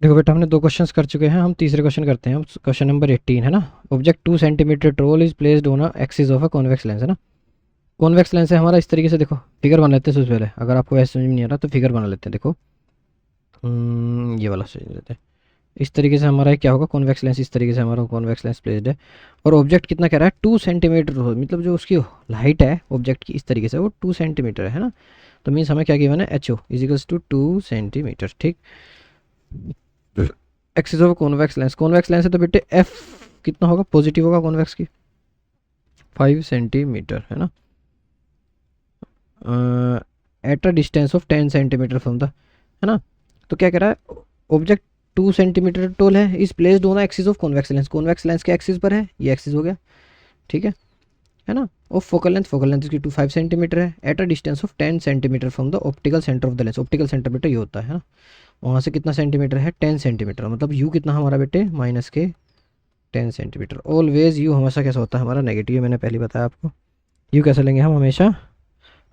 देखो बेटा, हमने 2 क्वेश्चंस कर चुके हैं, हम तीसरे क्वेश्चन करते हैं। हम क्वेश्चन नंबर 18 है ना। Object 2 centimetre tall is placed on a axis of a convex lens, है ना। कॉन्वेक्स लेंस है हमारा, इस तरीके से देखो फिगर बना लेते हैं सबसे पहले। अगर आपको ऐसे समझ में नहीं आ रहा तो फिगर बना लेते हैं, देखो। ये वाला सही लेते हैं। इस तरीके से हमारा क्या होगा, कॉन्वेक्स लेंस इस तरीके से हमारा कॉन्वेक्स लेंस प्लेस्ड है। और ऑब्जेक्ट कितना कह रहा है, 2 सेंटीमीटर हो, मतलब जो उसकी हाइट है ऑब्जेक्ट की, इस तरीके से वो 2 सेंटीमीटर है ना। तो मीन्स हमें क्या गिवन है, H O is equals to 2 centimetre, ठीक। Axis of convex lens, convex lens है तो बेटे एफ कितना होगा, पॉजिटिव होगा कॉन्वेक्स की, 5 सेंटीमीटर, है ना। At a distance of 10 centimetre from the, है ना। तो क्या कह रहा है, ऑब्जेक्ट 2 सेंटीमीटर टोल है, is placed on axis of convex lens, convex lens के एक्सिस पर है, ये एक्सिस हो गया, ठीक है ना। और फोकल लेंथ इसकी 5 सेंटीमीटर है, at a distance of 10 centimetre from the optical centre of the lens, optical centre बेटे ये होता है ना। वहाँ से कितना सेंटीमीटर है, 10 सेंटीमीटर, मतलब यू कितना हमारा बेटे, माइनस के 10 सेंटीमीटर। ऑलवेज यू हमेशा कैसा होता है हमारा, नेगेटिव, मैंने पहले बताया आपको। यू कैसा लेंगे हम, हमेशा,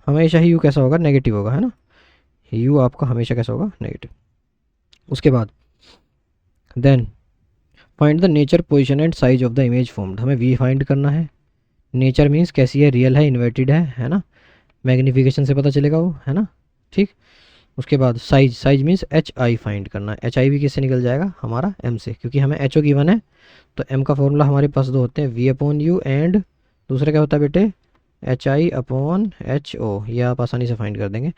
हमेशा ही यू कैसा होगा, नेगेटिव होगा, है ना। यू आपका हमेशा कैसा होगा, नेगेटिव। उसके बाद then find the nature, position and size of the image formed, हमें वी फाइंड करना है। नेचर मीन्स कैसी है, रियल है, इन्वर्टेड है ना। मैग्नीफिकेशन से पता चलेगा वो, है ना, ठीक। उसके बाद size, size means H I find करना है। एच आई भी किससे निकल जाएगा, हमारा एम से, क्योंकि हमें एच ओ गिवन है। तो एम का फॉर्मूला हमारे पास दो होते हैं, वी अपॉन यू एंड दूसरा क्या होता है बेटे, h i upon h o, ये आप आसानी से फाइंड कर देंगे।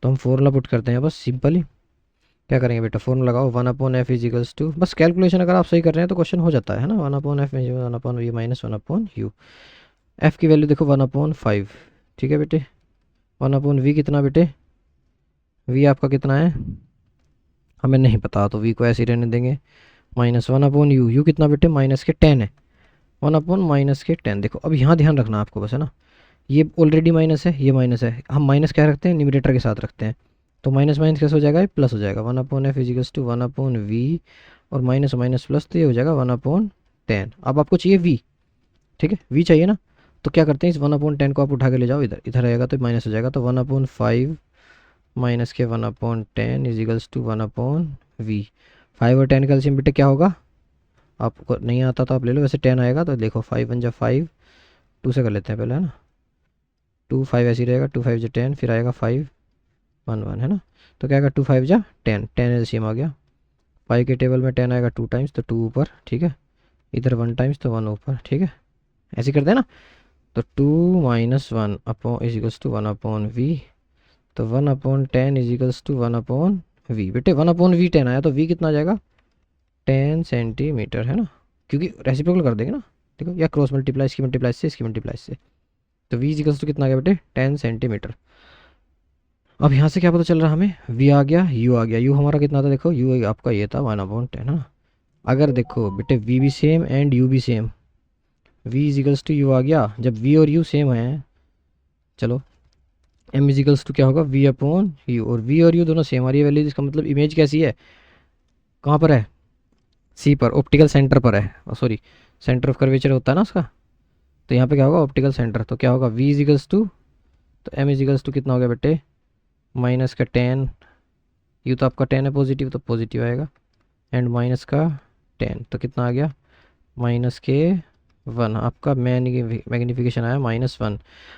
तो हम फॉर्मूला पुट करते हैं बस सिंपली। क्या करेंगे बेटा, फॉर्मूला लगाओ, 1/f इजिकल्स टू, बस कैलकुलेशन अगर आप सही कर रहे हैं तो क्वेश्चन हो जाता है ना। 1/f 1/v minus 1/u। F की वैल्यू देखो 1/5, ठीक है बेटे। 1/v कितना बेटे, वी आपका कितना है, हमें नहीं पता तो वी को ऐसे ही रहने देंगे। माइनस 1/u, यू कितना बेटे, माइनस के 10 है, 1/-10। देखो अब यहाँ ध्यान रखना आपको बस, है ना। ये ऑलरेडी माइनस है, ये माइनस है, हम माइनस क्या रखते हैं, न्यूमरेटर के साथ रखते हैं। तो माइनस माइनस कैसे हो जाएगा, ये प्लस हो जाएगा, 1/f इजिकल्स टू 1/v। और माइनस माइनस प्लस, तो ये हो जाएगा 1/10। अब आपको चाहिए वी, ठीक है, वी चाहिए ना। तो क्या करते हैं, इस 1/10 को आप उठा के ले जाओ इधर, इधर आएगा तो माइनस हो जाएगा। तो 1/5 माइनस के 1/10 इजिकल्स टू 1/v। 5 और 10 का एलसीएम बेटे क्या होगा, आपको नहीं आता तो आप ले लो, वैसे 10 आएगा। तो देखो 5 1 जा 5, 2 से कर लेते हैं पहले, है ना। 2 5 ऐसे ही रहेगा, 2 5 जा 10, फिर आएगा 5 1 1, है ना। तो क्या आएगा, 2 5 जा 10, 10 एलसीएम आ गया। 5 के टेबल में 10 आएगा 2 टाइम्स, तो 2 ऊपर, ठीक है। इधर 1 टाइम्स तो 1 ऊपर, ठीक है। ऐसे करते हैं ना। तो 2 - 1 अपॉन इजिकल्स टू 1/v। तो 1/10 इजिकल्स टू 1/v, बेटे 1/v 10 आया, तो v कितना आ जाएगा, 10 सेंटीमीटर, है ना। क्योंकि रेसिप्रोकल कर देंगे ना, देखो, या क्रॉस मल्टीप्लाई, इसकी मल्टीप्लाई से इसकी मल्टीप्लाई से। तो v इजिकल्स टू कितना आ गया बेटे, 10 सेंटीमीटर। अब यहाँ से क्या पता चल रहा है हमें, v आ गया, u आ गया। u हमारा कितना था, देखो u आपका ये था 1/10, है ना। अगर देखो बेटे v भी सेम एंड u भी same, v equals to u आ गया, जब v और u सेम है, चलो m इजिकल्स टू क्या होगा, v अपॉन u। और v और u दोनों सेम आ रही है वैल्यू, इसका मतलब इमेज कैसी है, कहाँ पर है, सी पर, ऑप्टिकल सेंटर पर है, सॉरी, सेंटर ऑफ कर्वेचर होता है ना उसका। तो यहाँ पे क्या होगा, ऑप्टिकल सेंटर, तो क्या होगा, v इजिकल्स टू, तो m इजिकल्स टू कितना हो गया बेटे, माइनस का 10, यू तो आपका 10 है पॉजिटिव, तो पॉजिटिव आएगा। एंड माइनस का 10, तो कितना आ गया, माइनस के 1, आपका मैग्नीफिकेशन आया -1।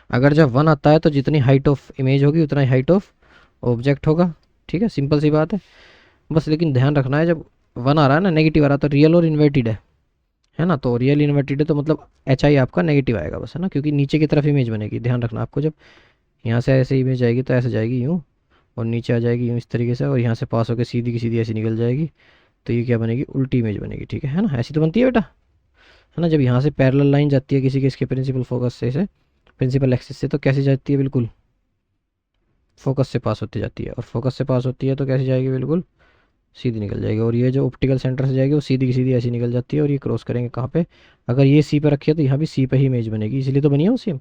अगर जब 1 आता है तो जितनी हाइट ऑफ इमेज होगी उतना ही हाइट ऑफ ऑब्जेक्ट होगा, ठीक है, सिंपल सी बात है। बस लेकिन ध्यान रखना है, जब 1 आ रहा है ना, नेगेटिव आ रहा है, तो रियल और इन्वर्टेड है ना। तो रियल इन्वर्टेड है तो मतलब एच आई आपका नेगेटिव आएगा बस, है ना, क्योंकि नीचे की तरफ इमेज बनेगी। ध्यान रखना आपको, जब यहाँ से ऐसे इमेज आएगी तो ऐसे जाएगी यूँ, और नीचे आ जाएगी यूँ इस तरीके से, और यहाँ से पास होकर सीधी की सीधी ऐसी निकल जाएगी। तो ये क्या बनेगी, उल्टी इमेज बनेगी, ठीक है ना। ऐसी तो बनती है बेटा, है ना। जब यहाँ से पैरेलल लाइन जाती है किसी के, इसके प्रिंसिपल फोकस से प्रिंसिपल एक्सिस से, तो कैसी जाती है, बिल्कुल फोकस से पास होती जाती है। और फोकस से पास होती है तो कैसी जाएगी, बिल्कुल सीधी निकल जाएगी। और ये जो ऑप्टिकल सेंटर से जाएगी वो सीधी की सीधी ऐसी निकल जाती है, और ये क्रॉस करेंगे कहाँ पे, अगर ये सी पे रखी है तो यहाँ भी सी पे ही इमेज बनेगी, इसीलिए तो बनी है वो सेम।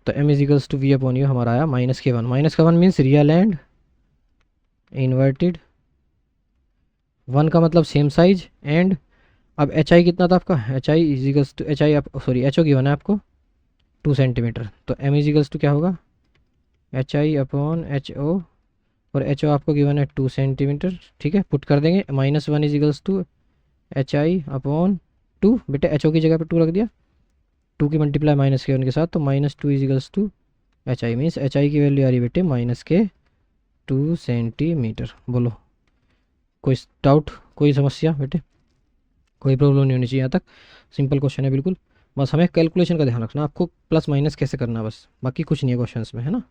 तो m equals to v upon u हमारा आया -1। -1 मीन्स रियल एंड इन्वर्टेड, 1 का मतलब सेम साइज एंड। अब एच आई कितना था आपका, h i equals to, h i आप सॉरी एच ओ गिवन है आपको 2 सेंटीमीटर। तो m इजिकल्स टू क्या होगा, h i upon h o और एच ओ आपको गिवन है 2 सेंटीमीटर, ठीक है। पुट कर देंगे, -1 इज इक्वल्स टू HI/2, बेटे एच ओ की जगह पे 2 रख दिया, 2 की मल्टीप्लाई -K1 के साथ, तो -2 is equals to HI, means HI की वैल्यू आ रही है बेटे -2 सेंटीमीटर। बोलो कोई डाउट, कोई समस्या बेटे, कोई प्रॉब्लम नहीं होनी चाहिए यहाँ तक। सिंपल क्वेश्चन है बिल्कुल, बस हमें कैलकुलेशन का ध्यान रखना, आपको प्लस माइनस कैसे करना है बस, बाकी कुछ नहीं है क्वेश्चंस में, है ना।